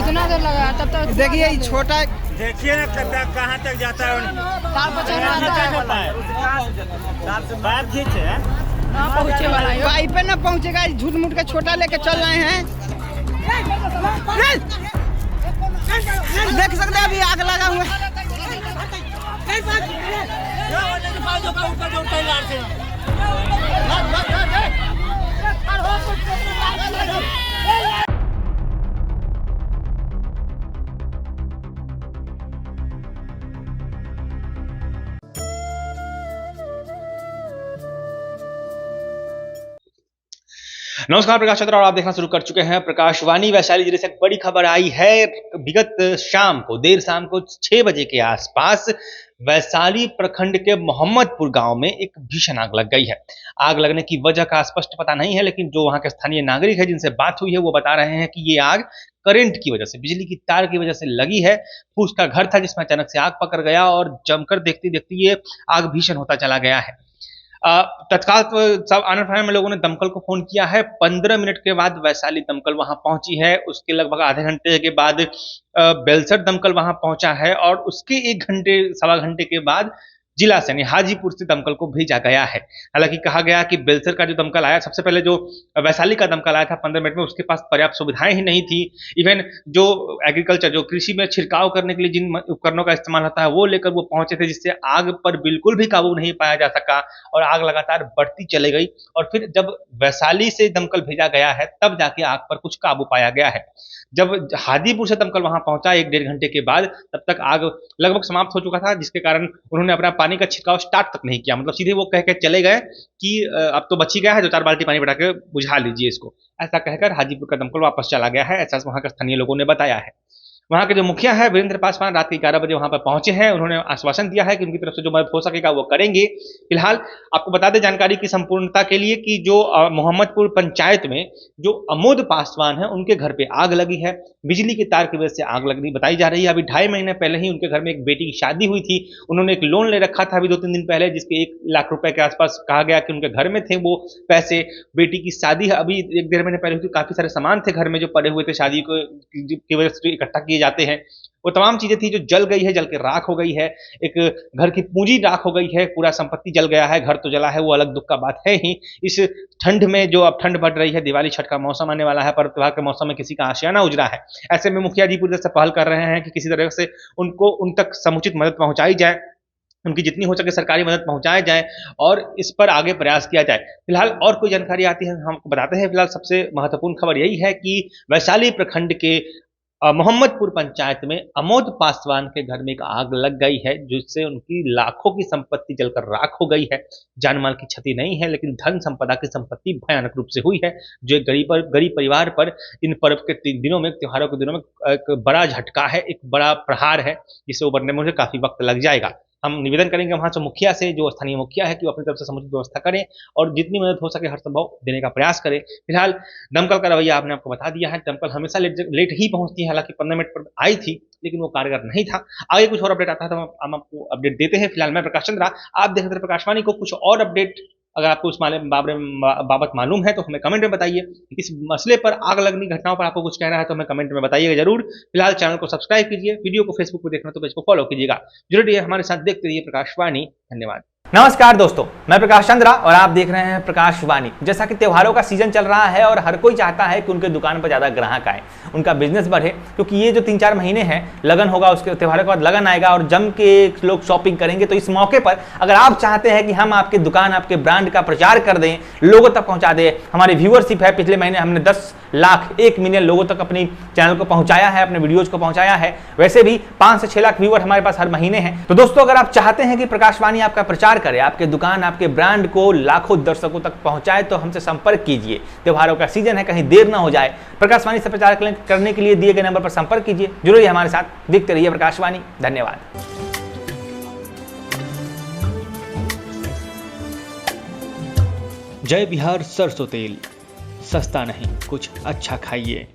कितना देर लगा तब तक देखिए ये छोटा, देखिए ना कहाँ तक जाता है। तार पर चढ़ना बात खींचे पहुँचे वाला है। पाइप पे ना पहुंचेगा, झूठ मूठ के छोटा लेके चल रहे हैं। देख सकते हैं अभी आग लगा हुआ है। नमस्कार, प्रकाश चंद्र और आप देखना शुरू कर चुके हैं प्रकाशवाणी। वैशाली जिले से एक बड़ी खबर आई है। विगत शाम को, देर शाम को 6 बजे के आसपास वैशाली प्रखंड के मोहम्मदपुर गांव में एक भीषण आग लग गई है। आग लगने की वजह का स्पष्ट पता नहीं है, लेकिन जो वहां के स्थानीय नागरिक है जिनसे बात हुई है वो बता रहे हैं कि ये आग करंट की वजह से, बिजली की तार की वजह से लगी है। फूस का घर था जिसमें अचानक से आग पकड़ गया और जमकर देखते देखते ये आग भीषण होता चला गया है। तत्काल सब आनंद फानन में लोगों ने दमकल को फोन किया है। 15 मिनट के बाद वैशाली दमकल वहां पहुंची है। उसके लगभग आधे घंटे के बाद बेलसर दमकल वहां पहुंचा है और उसके 1 घंटे सवा घंटे के बाद जिला से यानी हाजीपुर से दमकल को भेजा गया है। हालांकि कहा गया कि बेलसर का जो दमकल आया, सबसे पहले जो वैशाली का दमकल आया था 15 मिनट में, उसके पास पर्याप्त सुविधाएं ही नहीं थी। इवन जो एग्रीकल्चर, जो कृषि में छिड़काव करने के लिए जिन उपकरणों का इस्तेमाल होता है वो लेकर वो पहुंचे थे, जिससे आग पर बिल्कुल भी काबू नहीं पाया जा सका और आग लगातार बढ़ती चली गई। और फिर जब वैशाली से दमकल भेजा गया है तब जाके आग पर कुछ काबू पाया गया है। जब हाजीपुर से दमकल वहां पहुंचा 1-1.5 घंटे के बाद, तब तक आग लगभग समाप्त हो चुका था, जिसके कारण उन्होंने अपना पानी का छिड़काव स्टार्ट तक नहीं किया। मतलब सीधे वो कह के चले गए कि अब तो बच ही गया है, 2-4 बाल्टी पानी बढ़ा के बुझा लीजिए इसको। ऐसा कहकर हाजीपुर का दमकल वापस चला गया है, ऐसा वहां के स्थानीय लोगों ने बताया है। वहां के जो मुखिया है वीरेंद्र पासवान रात के 11 बजे वहां पर पहुंचे हैं। उन्होंने आश्वासन दिया है कि उनकी तरफ से जो मदद हो सकेगा वो करेंगे। फिलहाल आपको बता दें जानकारी की संपूर्णता के लिए कि जो मोहम्मदपुर पंचायत में जो अमोद पासवान है उनके घर पे आग लगी है। बिजली की तार की वजह से आग लगनी बताई जा रही है। अभी 2.5 महीने पहले ही उनके घर में एक बेटी की शादी हुई थी। उन्होंने एक लोन ले रखा था अभी 2-3 दिन पहले, जिसके 1 लाख रुपए के आसपास कहा गया कि उनके घर में थे वो पैसे। बेटी की शादी अभी 1-1.5 महीने पहले हुई थी। काफी सारे सामान थे घर में जो पड़े हुए थे शादी की वजह से इकट्ठा किए जाते हैं, वो तमाम चीजें थी जो जल गई है, जल के राख हो गई है। एक घर की पूंजी राख हो गई है, पूरा संपत्ति जल गया है, घर तो जला है, वो अलग दुख का बात है ही। इस ठंड में जो अब ठंड बढ़ रही है, दिवाली छठ का मौसम आने वाला है, पर्व त्योहार के मौसम में किसी का आशियाना उजरा है। ऐसे में मुखिया जी पूरी तरह से पहल कर रहे हैं कि किसी तरह से उन तक समुचित मदद पहुंचाई जाए, उनकी जितनी हो सके सरकारी मदद पहुंचाया जाए और इस पर आगे प्रयास किया जाए। फिलहाल और कोई जानकारी आती है हम आपको बताते हैं। फिलहाल सबसे महत्वपूर्ण खबर यही है कि वैशाली प्रखंड के मोहम्मदपुर पंचायत में अमोद पासवान के घर में एक आग लग गई है, जिससे उनकी लाखों की संपत्ति जलकर राख हो गई है। जानमाल की क्षति नहीं है, लेकिन धन संपदा की संपत्ति भयानक रूप से हुई है, जो एक गरीब परिवार पर इन पर्व के दिनों में, त्योहारों के दिनों में एक बड़ा झटका है, एक बड़ा प्रहार है, जिसे उबरने में मुझे काफी वक्त लग जाएगा। हम निवेदन करेंगे वहां से मुखिया से, जो स्थानीय मुखिया है, कि वो अपनी तरफ से समुचित व्यवस्था करें और जितनी मदद हो सके हर संभव देने का प्रयास करें। फिलहाल दमकल का रवैया आपने आपको बता दिया है। दमकल हमेशा लेट ही पहुंचती है, हालांकि 15 मिनट पर आई थी लेकिन वो कारगर नहीं था। आगे कुछ और अपडेट आता है तो हम आपको अपडेट देते हैं। फिलहाल मैं प्रकाश चंद्रा, आप देख रहे हैं प्रकाशवाणी को। कुछ और अपडेट अगर आपको उस बाबत मालूम है तो हमें कमेंट में बताइए। इस मसले पर, आग लगने की घटनाओं पर आपको कुछ कहना है तो हमें कमेंट में बताइएगा जरूर। फिलहाल चैनल को सब्सक्राइब कीजिए, वीडियो को फेसबुक पर देखना तो पेज को फॉलो कीजिएगा। जुड़े रहिए हमारे साथ, देखते रहिए प्रकाशवाणी। धन्यवाद। नमस्कार दोस्तों, मैं प्रकाश चंद्रा और आप देख रहे हैं प्रकाशवाणी। जैसा कि त्योहारों का सीजन चल रहा है और हर कोई चाहता है कि उनके दुकान पर ज़्यादा ग्राहक आए, उनका बिजनेस बढ़े, क्योंकि ये जो 3-4 महीने हैं, लगन होगा, उसके त्योहारों के बाद लगन आएगा और जम के लोग शॉपिंग करेंगे। तो इस मौके पर अगर आप चाहते हैं कि हम आपके दुकान, आपके ब्रांड का प्रचार कर दें, लोगों तक पहुँचा दें, हमारी व्यूअरशिप है, पिछले महीने हमने 10 लाख 1 मिलियन लोगों तक अपनी चैनल को पहुँचाया है, अपने वीडियोज़ को पहुँचाया है। वैसे भी 5 से 6 लाख व्यूअर हमारे पास हर महीने हैं। तो दोस्तों, अगर आप चाहते हैं कि प्रकाशवाणी आपका प्रचार करे, आपके दुकान, आपके ब्रांड को लाखों दर्शकों तक पहुंचाए, तो हमसे संपर्क कीजिए। त्योहारों का सीजन है, कहीं देर ना हो जाए। प्रकाशवाणी से प्रचार करने के लिए दिए गए नंबर पर संपर्क कीजिए। जुड़े रहिए हमारे साथ, देखते रहिए प्रकाशवाणी। धन्यवाद। जय बिहार सरसों तेल, सस्ता नहीं, कुछ अच्छा खाइए।